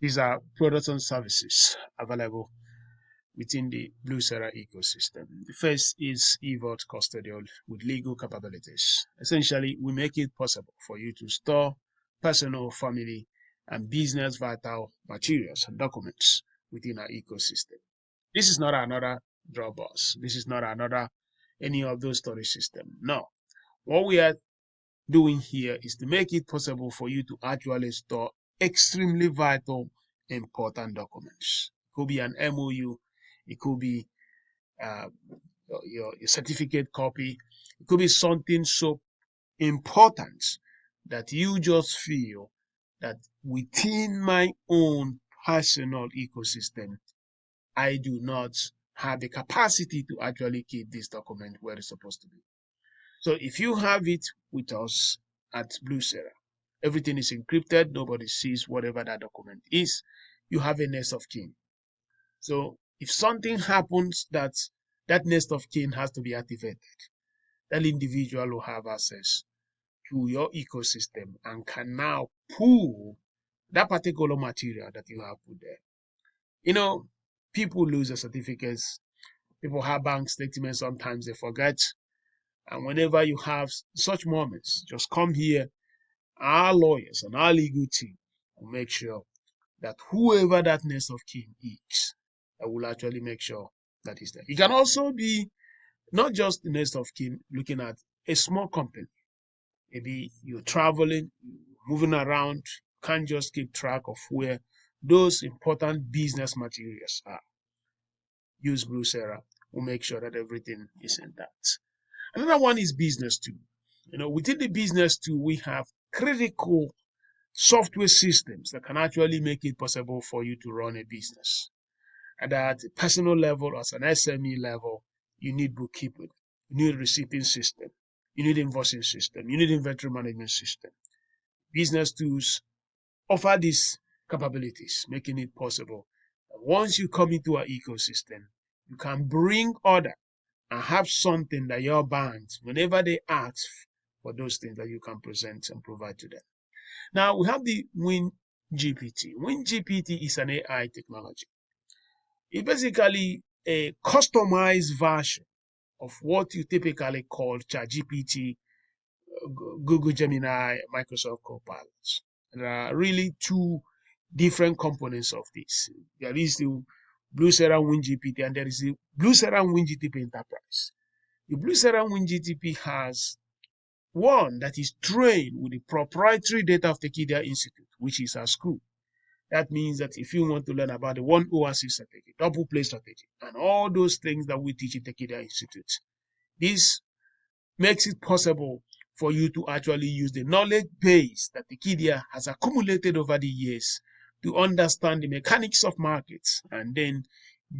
These are products and services available within the Blucera ecosystem. The first is eVault Custodial with legal capabilities. Essentially, we make it possible for you to store personal, family, and business vital materials and documents within our ecosystem. This is not another Dropbox. This is not another any of those storage systems. No. What we are doing here is to make it possible for you to actually store extremely vital, important documents. It could be an MOU, it could be uh, your certificate copy, it could be something so important that you just feel that within my own personal ecosystem, I do not have the capacity to actually keep this document where it's supposed to be. So if you have it with us at Blucera, everything is encrypted, nobody sees whatever that document is. You have a next of kin. So if something happens that next of kin has to be activated, that individual will have access to your ecosystem and can now pull that particular material that you have put there. You know, people lose their certificates. People have bank statements, sometimes they forget. And whenever you have such moments, just come here. Our lawyers and our legal team will make sure that whoever that next of kin is, I will actually make sure that is there. It can also be not just the next of kin looking at a small company. Maybe you're traveling, moving around, can't just keep track of where those important business materials are. Use Blucera will make sure that everything is intact. Another one is business too. Within the business too, we have critical software systems that can actually make it possible for you to run a business. And at a personal level, as an SME level, you need bookkeeping, you need receipting system, you need invoicing system, you need inventory management system. Business tools offer these capabilities, making it possible. Once you come into our ecosystem, you can bring order and have something that your banks, whenever they ask for those things, that you can present and provide to them. Now we have the WinGPT. WinGPT is an AI technology. It's basically a customized version of what you typically call ChatGPT, Google Gemini, Microsoft Copilot. There are really two different components of this. There is the Blucera WinGPT and there is the Blucera WinGTP Enterprise. The Blucera WinGTP has one that is trained with the proprietary data of Techidia Institute, which is our school. That means that if you want to learn about the one OAC strategy, double play strategy, and all those things that we teach in Techidia Institute, this makes it possible for you to actually use the knowledge base that Techidia has accumulated over the years to understand the mechanics of markets and then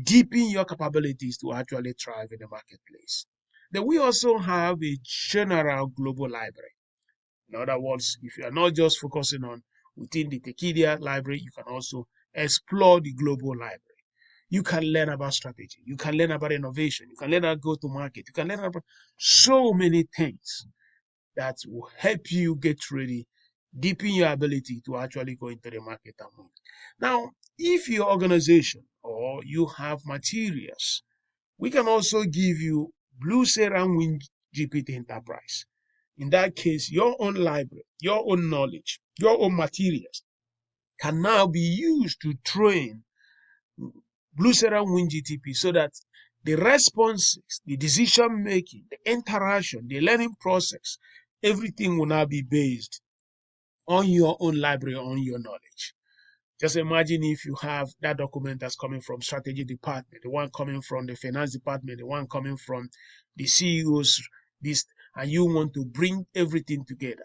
deepen your capabilities to actually thrive in the marketplace. Then we also have a general global library. In other words, if you are not just focusing on within the Techidia library, you can also explore the global library. You can learn about strategy. You can learn about innovation. You can learn about go to market. You can learn about so many things that will help you get ready, deepen your ability to actually go into the market and win. Now, if your organization or you have materials, we can also give you Blucera and Win GPT Enterprise. In that case, your own library, your own knowledge, your own materials can now be used to train Blucera and Win GTP so that the responses, the decision making, the interaction, the learning process, everything will now be based on your own library, on your knowledge. Just imagine if you have that document that's coming from strategy department, the one coming from the finance department, the one coming from the CEOs, this, and you want to bring everything together,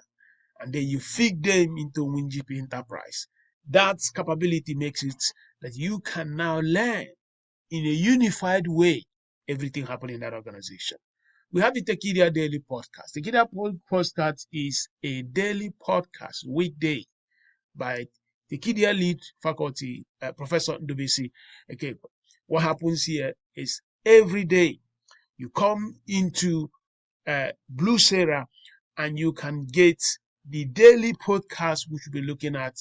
and then you feed them into WinGP Enterprise. That capability makes it that you can now learn in a unified way everything happening in that organization. We have the Techidia Daily Podcast. Techidia Podcast is a daily podcast weekday by the Kidia lead faculty, Professor Ndubisi. Okay, what happens here is every day you come into Blucera and you can get the daily podcast, which we'll be looking at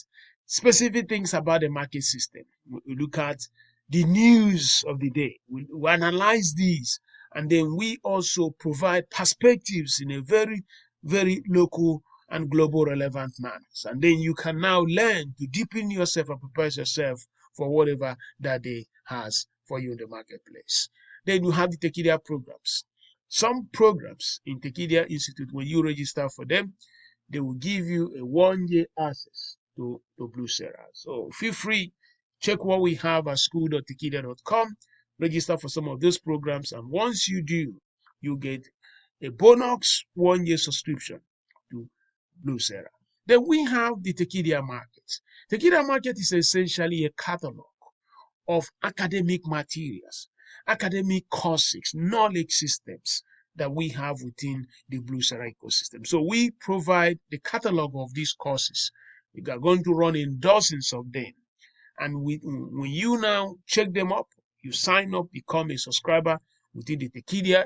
specific things about the market system. We look at the news of the day. We analyze these, and then we also provide perspectives in a very, very local and global relevant manners. And then you can now learn to deepen yourself and prepare yourself for whatever that day has for you in the marketplace. Then you have the Techidia programs. Some programs in Techidia Institute, when you register for them, they will give you a 1 year access to Blucera. So feel free, check what we have at school.techidia.com, register for some of those programs, and once you do, you get a bonus 1 year subscription to Blucera. Then we have the Techidia Market. Techidia Market is essentially a catalog of academic materials, academic courses, knowledge systems that we have within the Blucera ecosystem. So we provide the catalog of these courses. We are going to run in dozens of them. And when you now check them up, you sign up, become a subscriber within the Techidia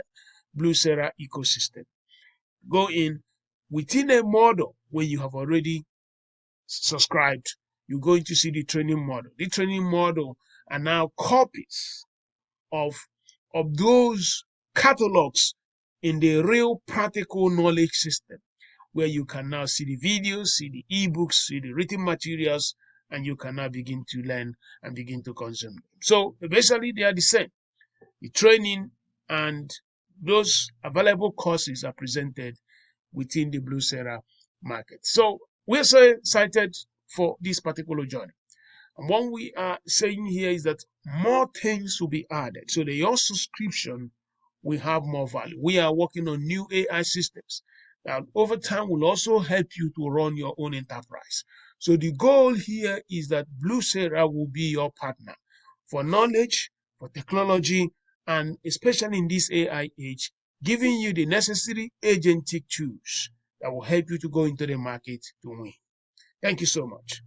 Blucera ecosystem. Go in within a model when you have already subscribed, you're going to see the training model. The training model are now copies of those catalogs in the real practical knowledge system, where you can now see the videos, see the ebooks, see the written materials, and you can now begin to learn and begin to consume them. So basically, they are the same. The training and those available courses are presented within the Blucera market. So we're so excited for this particular journey. And what we are saying here is that more things will be added. So your subscription will have more value. We are working on new AI systems that over time will also help you to run your own enterprise. So the goal here is that Blucera will be your partner for knowledge, for technology, and especially in this AI age, giving you the necessary agentic tools that will help you to go into the market to win. Thank you so much.